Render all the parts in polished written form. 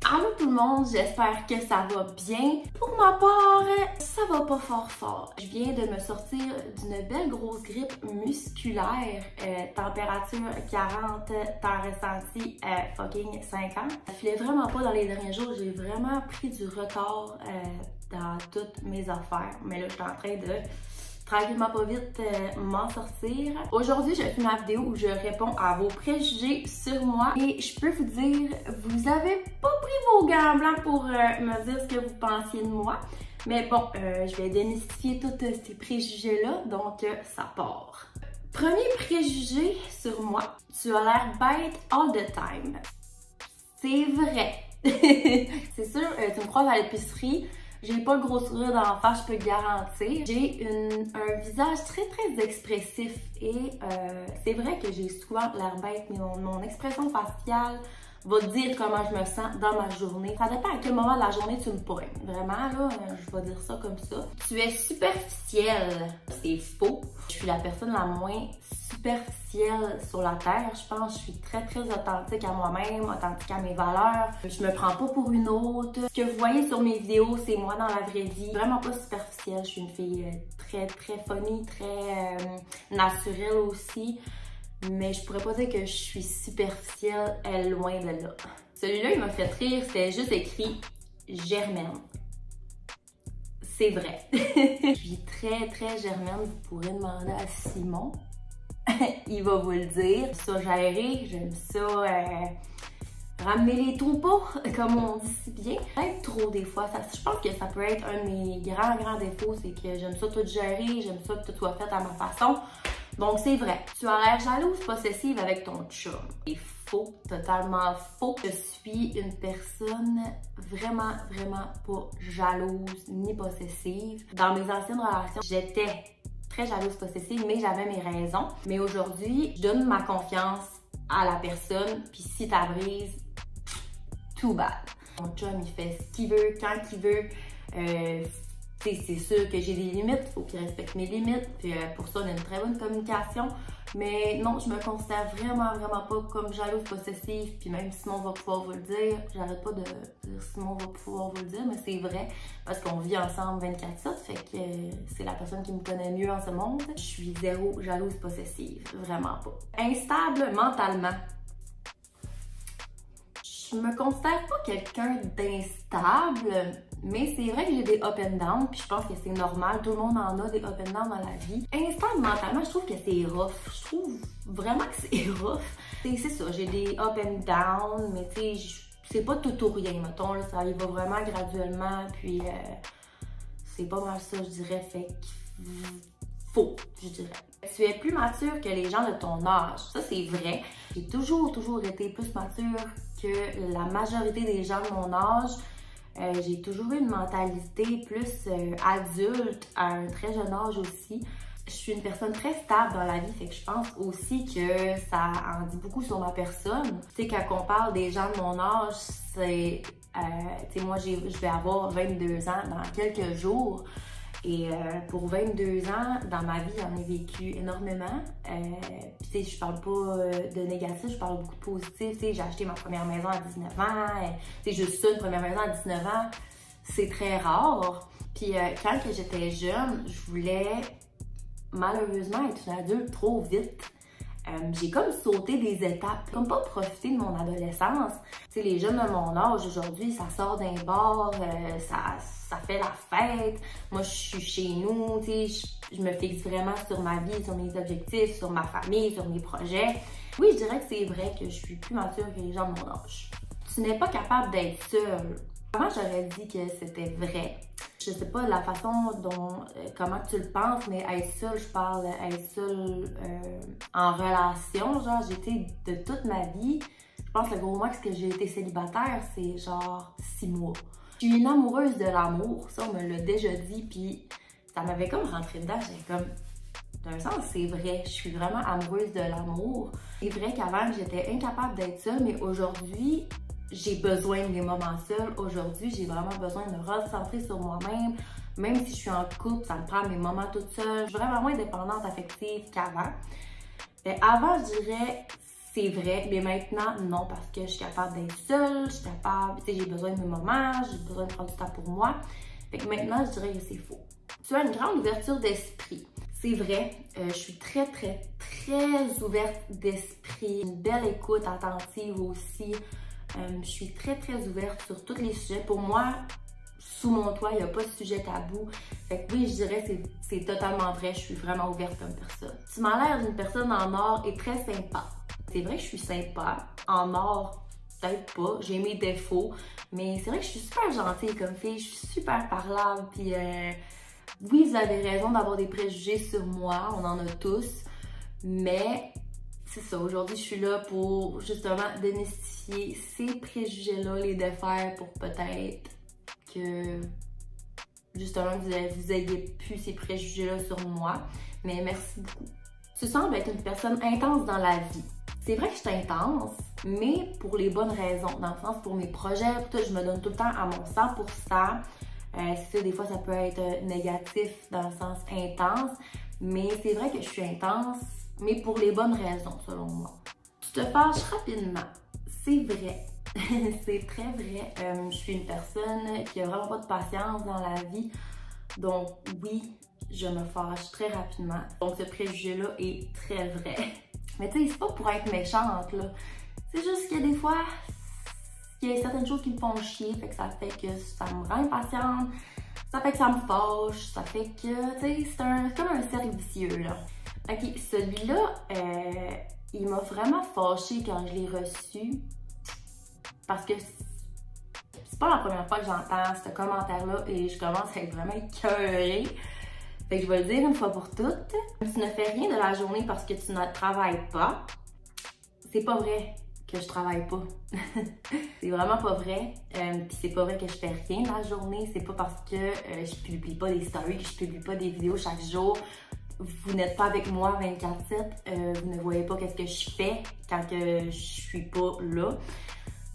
Allô tout le monde, j'espère que ça va bien. Pour ma part, ça va pas fort. Je viens de me sortir d'une belle grosse grippe musculaire, température 40, temps ressenti fucking 50. Ça filait vraiment pas dans les derniers jours, j'ai vraiment pris du retard dans toutes mes affaires. Mais là, je suis en train de tranquillement pas vite m'en sortir. Aujourd'hui, je fais ma vidéo où je réponds à vos préjugés sur moi. Et je peux vous dire, vous avez pas pris vos gants blancs pour me dire ce que vous pensiez de moi. Mais bon, je vais démystifier tous ces préjugés-là, donc ça part. Premier préjugé sur moi, tu as l'air bête all the time. C'est vrai. C'est sûr, tu me croises à l'épicerie, j'ai pas le gros sourire d'en face, je peux le garantir. J'ai un visage très expressif et c'est vrai que j'ai souvent l'air bête, mais mon expression faciale va te dire comment je me sens dans ma journée. Ça dépend à quel moment de la journée tu me pognes. Vraiment, là, je vais dire ça comme ça. Tu es superficielle. C'est faux. Je suis la personne la moins superficielle sur la terre. Je pense que je suis très authentique à moi-même, authentique à mes valeurs. Je me prends pas pour une autre. Ce que vous voyez sur mes vidéos, c'est moi dans la vraie vie. Vraiment pas superficielle. Je suis une fille très funny, très naturelle aussi. Mais je pourrais pas dire que je suis superficielle, loin de là. Celui-là, il m'a fait rire, c'était juste écrit « Germaine ». C'est vrai. Je suis très germaine, vous pourrez demander à Simon. Il va vous le dire. J'aime ça gérer, j'aime ça ramener les troupeaux, comme on dit si bien. Peut-être trop des fois, je pense que ça peut être un de mes grands défauts, c'est que j'aime ça tout gérer, j'aime ça que tout soit fait à ma façon. Donc c'est vrai, tu as l'air jalouse, possessive avec ton chum. C'est faux, totalement faux. Je suis une personne vraiment pas jalouse ni possessive. Dans mes anciennes relations, j'étais très jalouse, possessive, mais j'avais mes raisons. Mais aujourd'hui, je donne ma confiance à la personne, puis si t'as brise, tout bad. Mon chum, il fait ce qu'il veut, quand il veut. C'est sûr que j'ai des limites, il faut qu'il respecte mes limites, puis pour ça on a une très bonne communication, mais non, je me considère vraiment pas comme jalouse, possessive, puis même Simon va pouvoir vous le dire, j'arrête pas de dire Simon va pouvoir vous le dire, mais c'est vrai, parce qu'on vit ensemble 24/7, fait que c'est la personne qui me connaît mieux en ce monde. Je suis zéro jalouse, possessive, vraiment pas. Instable mentalement. Je me considère pas quelqu'un d'instable, mais c'est vrai que j'ai des up and down, puis je pense que c'est normal, tout le monde en a des up and down dans la vie. Instable mentalement, je trouve que c'est rough. Je trouve vraiment que c'est rough. C'est ça, j'ai des up and down, mais tu sais, c'est pas tout ou rien, mettons, là, ça y va vraiment graduellement, puis c'est pas mal ça, je dirais, fait que faux, je dirais. Tu es plus mature que les gens de ton âge. Ça, c'est vrai. J'ai toujours été plus mature que la majorité des gens de mon âge. J'ai toujours eu une mentalité plus adulte à un très jeune âge aussi. Je suis une personne très stable dans la vie, fait que je pense aussi que ça en dit beaucoup sur ma personne. Tu sais, quand on parle des gens de mon âge, c'est... tu sais, moi, je vais avoir 22 ans dans quelques jours. Et pour 22 ans, dans ma vie, j'en ai vécu énormément. Puis tu sais, je parle pas de négatif, je parle beaucoup de positif. Tu sais, j'ai acheté ma première maison à 19 ans. Tu sais, juste ça, une première maison à 19 ans, c'est très rare. Puis quand j'étais jeune, je voulais malheureusement être une adulte trop vite. J'ai comme sauté des étapes, comme pas profité de mon adolescence. Tu sais, les jeunes de mon âge aujourd'hui, ça sort d'un bar, ça fait la fête. Moi, je suis chez nous, tu sais, je me fixe vraiment sur ma vie, sur mes objectifs, sur ma famille, sur mes projets. Oui, je dirais que c'est vrai que je suis plus mature que les gens de mon âge. Tu n'es pas capable d'être seule. Avant, j'aurais dit que c'était vrai. Je sais pas la façon dont, comment tu le penses, mais être seule, je parle être seule en relation. Genre, j'ai été de toute ma vie, je pense que le gros max que j'ai été célibataire, c'est genre 6 mois. Je suis une amoureuse de l'amour, ça on me l'a déjà dit, puis ça m'avait comme rentré dedans, j'étais comme, d'un sens c'est vrai, je suis vraiment amoureuse de l'amour. C'est vrai qu'avant j'étais incapable d'être seule, mais aujourd'hui, j'ai besoin de mes moments seuls. Aujourd'hui, j'ai vraiment besoin de me recentrer sur moi-même. Même si je suis en couple, ça me prend mes moments toute seule. Je suis vraiment moins dépendante affective qu'avant. Avant, je dirais, c'est vrai, mais maintenant, non, parce que je suis capable d'être seule, je suis capable, tu sais, j'ai besoin de mes moments, j'ai besoin de prendre du temps pour moi. Fait que maintenant, je dirais que c'est faux. Tu as une grande ouverture d'esprit. C'est vrai, je suis très ouverte d'esprit, une belle écoute attentive aussi. Je suis très ouverte sur tous les sujets. Pour moi, sous mon toit, il n'y a pas de sujet tabou. Fait que oui, je dirais que c'est totalement vrai, je suis vraiment ouverte comme personne. Tu m'as l'air d'une personne en or et très sympa. C'est vrai que je suis sympa. En or, peut-être pas, j'ai mes défauts, mais c'est vrai que je suis super gentille comme fille, je suis super parlable, puis oui, vous avez raison d'avoir des préjugés sur moi, on en a tous, mais c'est ça, aujourd'hui je suis là pour justement démystifier ces préjugés-là, les défaire pour peut-être que justement vous ayez plus ces préjugés-là sur moi, mais merci beaucoup. Tu sembles être une personne intense dans la vie. C'est vrai que je suis intense, mais pour les bonnes raisons. Dans le sens, pour mes projets, tout, je me donne tout le temps à mon 100%. C'est ça, des fois, ça peut être négatif dans le sens intense, mais c'est vrai que je suis intense, mais pour les bonnes raisons, selon moi. Tu te fâches rapidement. C'est vrai. C'est très vrai. Je suis une personne qui a vraiment pas de patience dans la vie. Donc, oui, je me fâche très rapidement. Donc, ce préjugé-là est très vrai. Mais tu sais, c'est pas pour être méchante, là. C'est juste que des fois, il y a certaines choses qui me font chier, fait que ça fait que ça me rend impatiente, ça fait que ça me fâche, ça fait que, tu sais, c'est comme un cercle vicieux, là. Ok, celui-là, il m'a vraiment fâchée quand je l'ai reçu, parce que c'est pas la première fois que j'entends ce commentaire-là et je commence à être vraiment écœurée. Fait que je vais le dire une fois pour toutes. Tu ne fais rien de la journée parce que tu ne travailles pas. C'est pas vrai que je travaille pas. C'est vraiment pas vrai. Puis c'est pas vrai que je fais rien de la journée. C'est pas parce que je publie pas des stories, que je publie pas des vidéos chaque jour. Vous n'êtes pas avec moi 24/7. Vous ne voyez pas qu'est-ce que je fais quand que je suis pas là.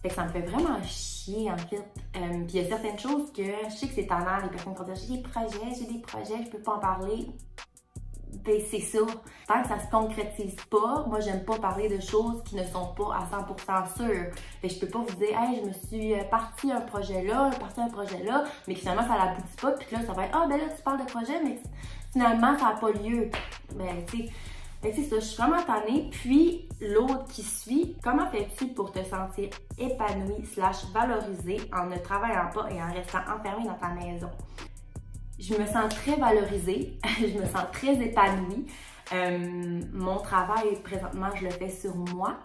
Fait que ça me fait vraiment chier, en fait. Puis il y a certaines choses que je sais que c'est tannant, les personnes vont dire j'ai des projets, je peux pas en parler. Ben c'est ça. Tant que ça se concrétise pas, moi j'aime pas parler de choses qui ne sont pas à 100% sûres. Fait que je peux pas vous dire hey, je me suis parti un projet là, mais que finalement ça l'aboutit pas, puis là ça va être ah ben là tu parles de projet, mais finalement ça n'a pas lieu. Ben tu sais. Fait que c'est ça, je suis vraiment tannée. Puis, l'autre qui suit, comment fais-tu pour te sentir épanouie / valorisée en ne travaillant pas et en restant enfermée dans ta maison? Je me sens très valorisée, je me sens très épanouie. Mon travail, présentement, je le fais sur moi.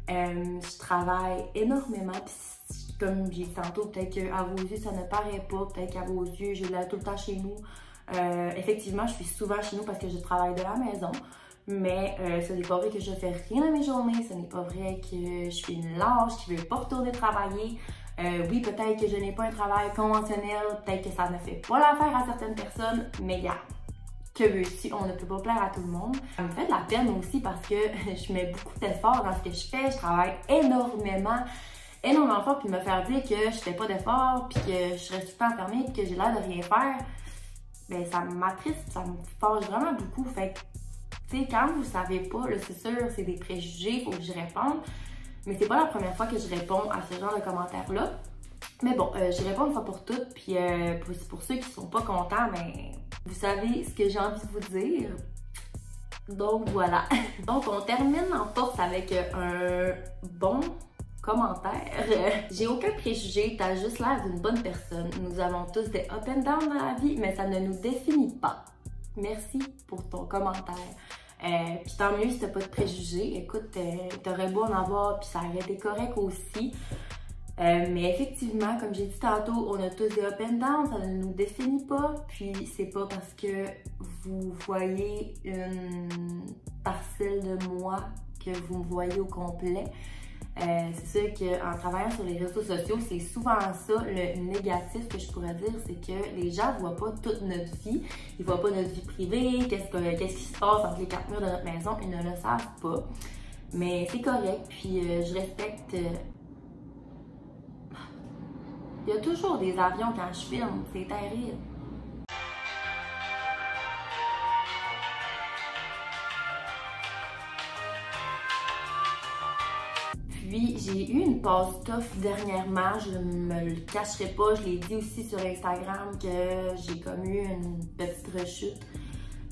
Je travaille énormément, puis comme j'ai dit tantôt, peut-être qu'à vos yeux, ça ne paraît pas, peut-être qu'à vos yeux, je l'ai tout le temps chez nous. Effectivement, je suis souvent chez nous parce que je travaille de la maison. Mais ce n'est pas vrai que je fais rien dans mes journées, ce n'est pas vrai que je suis une lâche qui ne veut pas retourner travailler. Oui, peut-être que je n'ai pas un travail conventionnel, peut-être que ça ne fait pas l'affaire à certaines personnes, mais regarde, que veux-tu, on ne peut pas plaire à tout le monde. Ça me fait de la peine aussi parce que je mets beaucoup d'efforts dans ce que je fais, je travaille énormément fort, puis me faire dire que je fais pas d'efforts, puis que je reste tout le temps enfermée, puis que j'ai l'air de rien faire, ben ça m'attriste, ça me fâche vraiment beaucoup. Fait que tu sais, quand vous savez pas, là, c'est sûr, c'est des préjugés, il faut que j'y réponde. Mais c'est pas la première fois que je réponds à ce genre de commentaires-là. Mais bon, j'y réponds une fois pour toutes. Puis pour ceux qui sont pas contents, mais vous savez ce que j'ai envie de vous dire. Donc voilà. Donc on termine en force avec un bon commentaire. J'ai aucun préjugé, t'as juste l'air d'une bonne personne. Nous avons tous des up and down dans la vie, mais ça ne nous définit pas. Merci pour ton commentaire. Puis tant mieux si t'as pas de préjugés. Écoute, t'aurais beau en avoir, puis ça aurait été correct aussi. Mais effectivement, comme j'ai dit tantôt, on a tous des up and down, ça ne nous définit pas. Puis c'est pas parce que vous voyez une parcelle de moi que vous me voyez au complet. C'est sûr qu'en travaillant sur les réseaux sociaux, c'est souvent ça, le négatif que je pourrais dire, c'est que les gens ne voient pas toute notre vie. Ils ne voient pas notre vie privée, qu'est-ce qui se passe entre les quatre murs de notre maison, ils ne le savent pas. Mais c'est correct, puis je respecte. Il y a toujours des avions quand je filme, c'est terrible. passe tough dernièrement, je me le cacherai pas, je l'ai dit aussi sur Instagram que j'ai comme eu une petite rechute.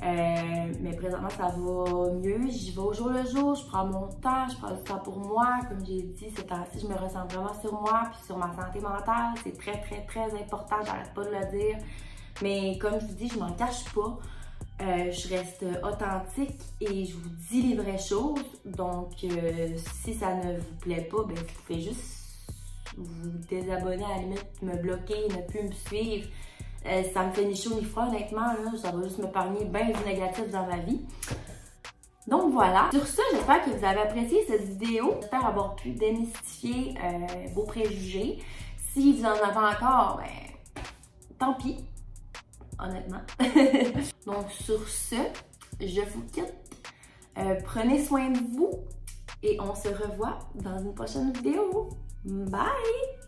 Mais présentement ça va mieux, j'y vais au jour le jour, je prends mon temps, je prends du temps pour moi. Comme j'ai dit, ces temps-ci, je me ressens vraiment sur moi puis sur ma santé mentale. C'est très important, j'arrête pas de le dire. Mais comme je vous dis, je m'en cache pas. Je reste authentique et je vous dis les vraies choses. Donc, si ça ne vous plaît pas, ben, vous pouvez juste vous désabonner, à la limite, me bloquer, ne plus me suivre. Ça me fait ni chaud ni froid, honnêtement. Là, ça va juste me parler bien du négatif dans ma vie. Donc voilà. Sur ce, j'espère que vous avez apprécié cette vidéo. J'espère avoir pu démystifier vos préjugés. Si vous en avez encore, ben, tant pis. Honnêtement. Donc sur ce, je vous quitte. Prenez soin de vous et on se revoit dans une prochaine vidéo. Bye!